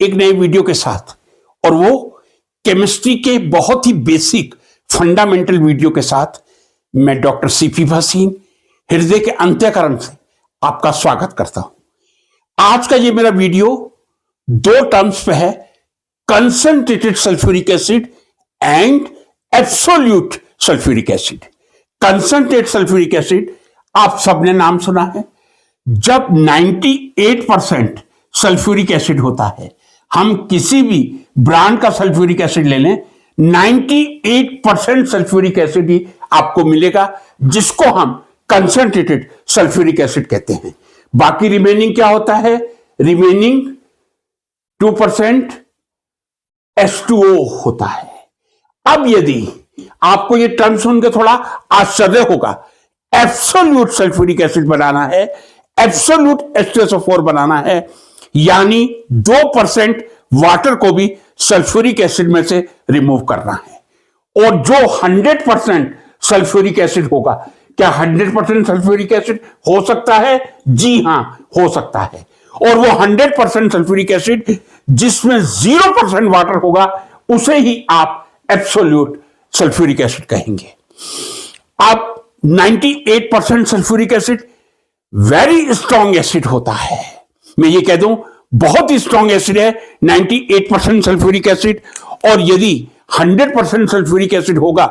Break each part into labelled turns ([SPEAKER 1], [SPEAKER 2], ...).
[SPEAKER 1] एक नए वीडियो के साथ, और वो केमिस्ट्री के बहुत ही बेसिक फंडामेंटल वीडियो के साथ। मैं डॉक्टर सीपी भसीन हृदय के अंत्यकरण से आपका स्वागत करता हूं। आज का ये मेरा वीडियो दो टर्म्स पे है, concentrated sulphuric acid and absolute sulphuric acid. Concentrated sulphuric acid आप सबने नाम सुना है। जब 98% सल्फ्यूरिक एसिड होता है, हम किसी भी ब्रांड का सल्फ्यूरिक एसिड ले लें, 98% सल्फ्यूरिक एसिड ही आपको मिलेगा, जिसको हम कंसंट्रेटेड सल्फ्यूरिक एसिड कहते हैं। बाकी रिमेनिंग क्या होता है? रिमेनिंग 2% H2O होता है। अब यदि आपको ये टर्म सुन के थोड़ा आश्चर्य होगा, एब्सोल्यूट सल्फ्यूरिक एसिड बनाना है, एब्सोल्यूट H2SO4 बनाना है, यानी 2% वाटर को भी सल्फ्यूरिक एसिड में से रिमूव करना है। और जो 100% सल्फ्यूरिक एसिड होगा, क्या 100% सल्फ्यूरिक एसिड हो सकता है? जी हां, हो सकता है। और वो 100% सल्फ्यूरिक एसिड जिसमें 0% वाटर होगा, उसे ही आप एब्सोल्यूट सल्फ्यूरिक एसिड कहेंगे। अब 98% sulphuric acid very strong acid होता है। मैं ये कह दूं, बहुत ही स्ट्रॉन्ग एसिड है 98% सल्फ्यूरिक एसिड। और यदि 100% सल्फ्यूरिक एसिड होगा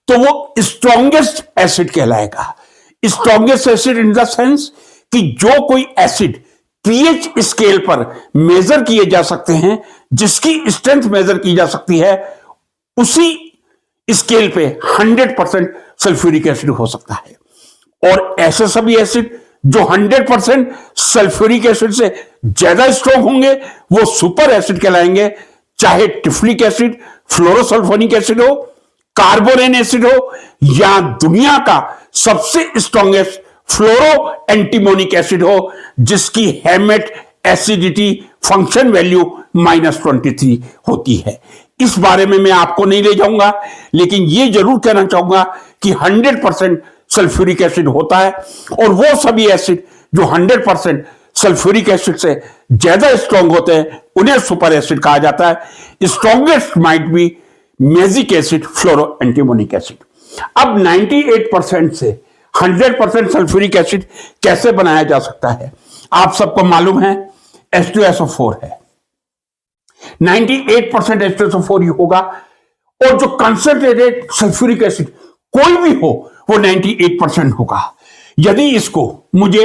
[SPEAKER 1] तो वो स्ट्रॉन्गेस्ट एसिड कहलाएगा। Strongest acid in the sense कि जो कोई एसिड पीएच स्केल पर मेजर किए जा सकते हैं, जिसकी स्ट्रेंथ मेजर की जा सकती है, उसी स्केल पे 100% सल्फ्यूरिक एसिड हो सकता है। और ऐसे सभी एसिड जो 100% सल्फ्यूरिक एसिड से ज्यादा स्ट्रॉन्ग होंगे, वो सुपर एसिड कहलाएंगे। चाहे टिफ्लिक एसिड, फ्लोरोसल्फोनिक एसिड हो, कार्बोरेन एसिड हो, या दुनिया का सबसे स्ट्रॉन्गेस्ट फ्लोरो एंटीमोनिक एसिड हो, जिसकी हेमेट एसिडिटी फंक्शन वैल्यू -23 होती है। इस बारे में मैं आपको नहीं ले जाऊंगा, लेकिन यह जरूर कहना चाहूंगा कि 100% सल्फ्यूरिक एसिड होता है। और वो सभी एसिड जो 100% सल्फ्यूरिक एसिड से ज्यादा स्ट्रॉन्ग होते हैं, उन्हें सुपर एसिड कहा जाता है। Strongest might be magic acid, fluoroantimonic acid. अब 98% से 100% सल्फ्यूरिक एसिड कैसे बनाया जा सकता है? आप सबको मालूम है, H2SO4 है। 98% H2SO4 ही होगा। और जो कंसंट्रेटेड सल्फ्यूरिक एसिड कोई भी हो, वो 98% होगा। यदि इसको मुझे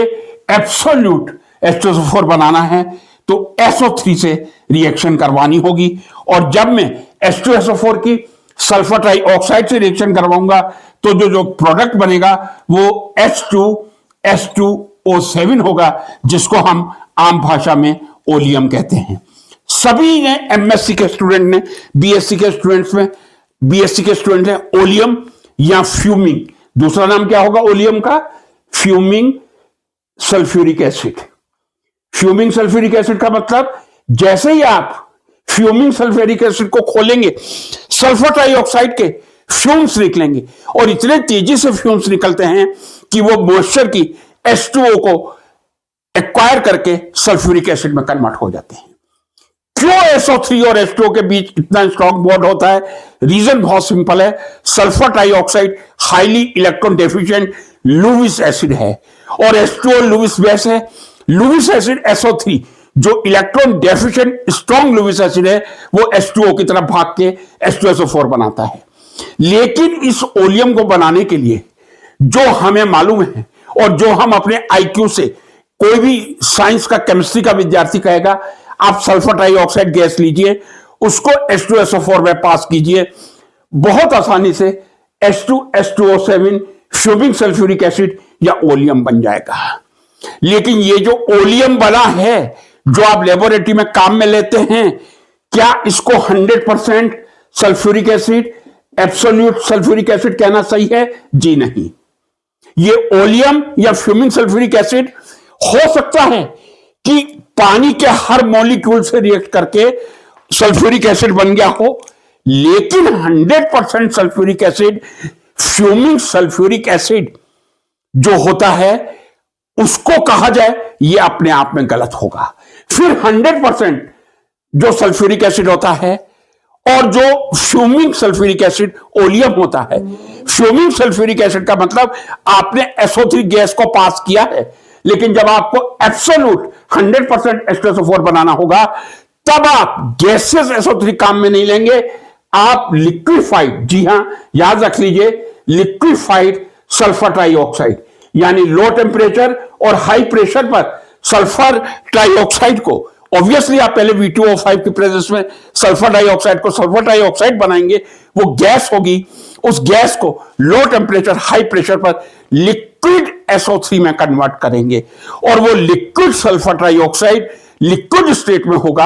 [SPEAKER 1] एब्सोल्यूट H2SO4 बनाना है, तो SO3 से रिएक्शन करवानी होगी। और जब मैं H2SO4 की सल्फर ट्राइऑक्साइड से रिएक्शन करवाऊंगा, तो जो प्रोडक्ट बनेगा वो H2S2O7 होगा, जिसको हम आम भाषा में ओलियम कहते हैं। सभी ने, एमएससी के स्टूडेंट ने, बीएससी के स्टूडेंट ने ओलियम या फ्यूमिंग, दूसरा नाम क्या होगा ओलियम का? Fuming sulphuric acid. Fuming sulphuric acid का मतलब, जैसे ही आप फ्यूमिंग सल्फ्यूरिक एसिड को खोलेंगे, सल्फर ट्राइऑक्साइड के फ्यूम्स निकलेंगे, और इतने तेजी से फ्यूम्स निकलते हैं कि वो मॉइस्चर की H2O को एक्वायर करके सल्फ्यूरिक एसिड में कन्वर्ट हो जाते हैं। क्यों SO3 और H2O के बीच इतना स्ट्रॉन्ग बॉन्ड होता है? रीजन बहुत सिंपल है। Sulphur trioxide highly electron deficient Lewis acid है, और H2O लुईस बेस है। लुईस एसिड SO3 जो electron deficient strong Lewis acid है, वो H2O की तरफ भाग के H2SO4 बनाता है। लेकिन इस ओलियम को बनाने के लिए जो हमें मालूम है, और जो हम अपने IQ से, कोई भी साइंस का, केमिस्ट्री का विद्यार्थी कहेगा, आप सल्फर ट्राइऑक्साइड गैस लीजिए, उसको H2SO4 में पास कीजिए, बहुत आसानी से H2S2O7 फ्यूमिंग सल्फ्यूरिक एसिड या ओलियम बन जाएगा। लेकिन ये जो ओलियम बना है, जो आप लेबोरेटरी में काम में लेते हैं, क्या इसको 100% sulphuric acid, absolute sulphuric acid कहना सही है? जी नहीं। ये ओलियम या फ्यूमिंग सल्फ्यूरिक एसिड हो सकता है कि पानी के हर मॉलिक्यूल से रिएक्ट करके सल्फ्यूरिक एसिड बन गया हो, लेकिन 100% sulphuric acid, fuming sulphuric acid जो होता है, उसको कहा जाए, यह अपने आप में गलत होगा। फिर 100% जो सल्फ्यूरिक एसिड होता है और जो फ्यूमिंग सल्फ्यूरिक एसिड ओलियम होता है। फ्यूमिंग सल्फ्यूरिक एसिड का मतलब आपने SO3 गैस को पास किया है, लेकिन जब आपको एब्सोल्यूट 100% H2SO4 बनाना होगा तब आप गैसेस SO3 काम में नहीं लेंगे, आप लिक्विफाइड, जी हां याद रख लीजिए, लिक्विफाइड सल्फर ट्राइऑक्साइड यानी लो टेम्परेचर और हाई प्रेशर पर सल्फर ट्राइऑक्साइड को, ऑब्वियसली आप पहले V2O5 की प्रेजेंस में सल्फर डाइऑक्साइड को सल्फर ट्राइऑक्साइड बनाएंगे, वो गैस होगी, उस गैस को लो टेम्परेचर हाई प्रेशर पर लिक्विड SO3 में कन्वर्ट करेंगे और वो liquid sulphur trioxide liquid state में होगा।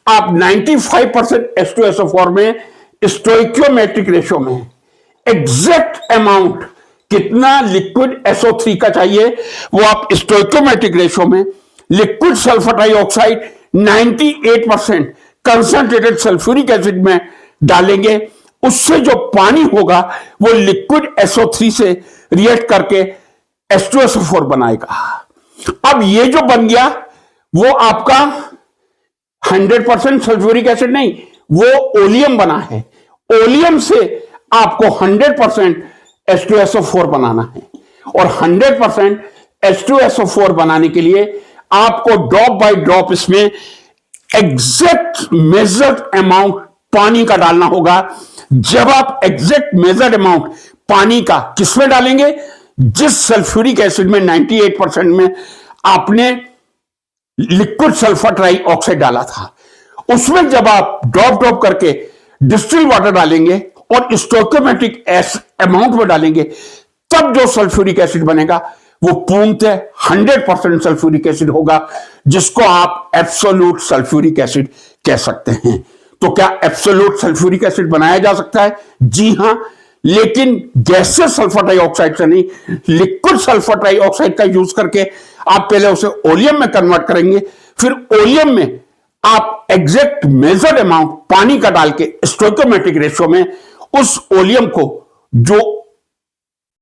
[SPEAKER 1] आप 95% H2SO4 में स्टोइकियोमेट्रिक रेशियो में एग्जैक्ट अमाउंट कितना लिक्विड SO3 का चाहिए वो आप स्टोइकियोमेट्रिक रेशियो में liquid sulphur dioxide 98% concentrated sulphuric acid में डालेंगे। उससे जो पानी होगा वो लिक्विड SO3 से रिएक्ट करके H2SO4 बनाएगा। अब ये जो बन गया वो आपका 100% सल्फ्यूरिक एसिड नहीं, वो ओलियम बना है। ओलियम से आपको 100% H2SO4 बनाना है और 100% H2SO4 बनाने के लिए आपको ड्रॉप बाय ड्रॉप इसमें एग्जैक्ट मेजर्ड अमाउंट पानी का डालना होगा। जब आप एग्जैक्ट मेजर्ड अमाउंट पानी का किसमें डालेंगे, जिस सल्फ्यूरिक एसिड में 98% में आपने लिक्विड सल्फर ट्राइऑक्साइड डाला था, उसमें जब आप ड्रॉप ड्रॉप करके डिस्टिल वाटर डालेंगे और स्टोइकियोमेट्रिक अमाउंट में डालेंगे, तब जो सल्फ्यूरिक एसिड बनेगा वो पूर्णतः 100% सल्फ्यूरिक एसिड होगा, जिसको आप एब्सोल्यूट सल्फ्यूरिक एसिड कह सकते हैं। तो क्या एब्सोल्यूट सल्फ्यूरिक एसिड बनाया जा सकता है? जी हां, लेकिन गैसेस सल्फर डाइऑक्साइड से नहीं, लिक्विड सल्फर डाइऑक्साइड का यूज करके आप पहले उसे ओलियम में कन्वर्ट करेंगे, फिर ओलियम में आप एग्जैक्ट मेजर्ड अमाउंट पानी का डाल के स्टोइकियोमेट्रिक रेशियो में उस ओलियम को, जो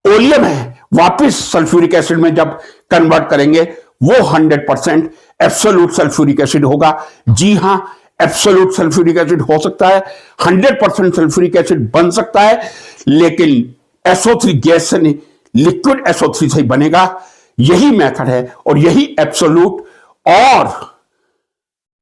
[SPEAKER 1] ओलियम है, वापस सल्फ्यूरिक एसिड में जब कन्वर्ट करेंगे वो 100% एब्सोल्यूट सल्फ्यूरिक एसिड होगा। जी हां, एब्सोल्यूट सल्फ्यूरिक एसिड हो सकता है, 100% सल्फ्यूरिक एसिड बन सकता है, लेकिन SO3 गैस से नहीं, लिक्विड SO3 से ही बनेगा। यही मेथड है और यही एब्सोल्यूट और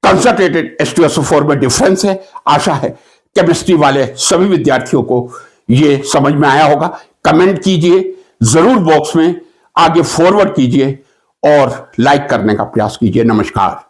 [SPEAKER 1] कंसंट्रेटेड H2SO4 में डिफरेंस है। आशा है केमिस्ट्री वाले सभी विद्यार्थियों को यह समझ में आया होगा। कमेंट कीजिए, जरूर बॉक्स में आगे फॉरवर्ड कीजिए और लाइक करने का प्रयास कीजिए। नमस्कार।